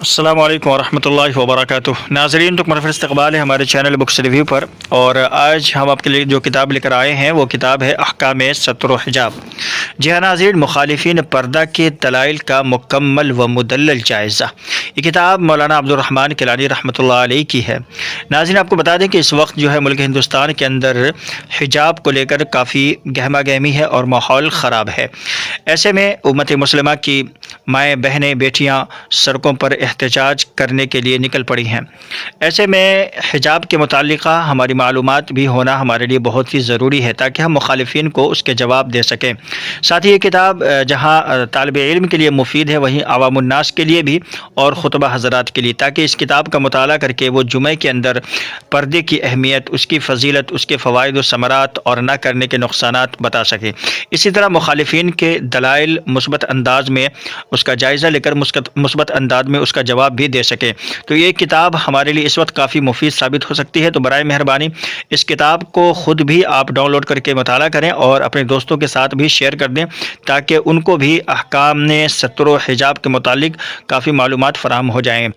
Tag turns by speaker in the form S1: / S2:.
S1: السلام علیکم ورحمۃ اللہ وبرکاتہ۔ ناظرین، تو مرحبا استقبال ہے ہمارے چینل بکس ریویو پر، اور آج ہم آپ کے لیے جو کتاب لے کر آئے ہیں وہ کتاب ہے احکام ستر و حجاب۔ جی ہاں ناظرین، مخالفین پردہ کے دلائل کا مکمل و مدلل جائزہ۔ یہ کتاب مولانا عبد الرحمن کیلانی رحمۃ اللہ علیہ کی ہے۔ ناظرین، آپ کو بتا دیں کہ اس وقت جو ہے ملک ہندوستان کے اندر حجاب کو لے کر کافی گہما گہمی ہے اور ماحول خراب ہے۔ ایسے میں امت مسلمہ کی مائیں بہنیں بیٹیاں سڑکوں پر احتجاج کرنے کے لیے نکل پڑی ہیں۔ ایسے میں حجاب کے متعلقہ ہماری معلومات بھی ہونا ہمارے لیے بہت ہی ضروری ہے تاکہ ہم مخالفین کو اس کے جواب دے سکیں۔ ساتھ ہی یہ کتاب جہاں طالب علم کے لیے مفید ہے، وہیں عوام الناس کے لیے بھی اور خطبہ حضرات کے لیے، تاکہ اس کتاب کا مطالعہ کر کے وہ جمعے کے اندر پردے کی اہمیت، اس کی فضیلت، اس کے فوائد و ثمرات اور نہ کرنے کے نقصانات بتا سکیں۔ اسی طرح مخالفین کے دلائل مثبت انداز میں اس کا جائزہ لے کر مثبت انداز میں اس کا جواب بھی دے سکے۔ تو یہ کتاب ہمارے لیے اس وقت کافی مفید ثابت ہو سکتی ہے۔ تو برائے مہربانی اس کتاب کو خود بھی آپ ڈاؤن لوڈ کر کے مطالعہ کریں اور اپنے دوستوں کے ساتھ بھی شیئر کر دیں، تاکہ ان کو بھی احکام ستر و حجاب کے متعلق کافی معلومات فراہم ہو جائیں۔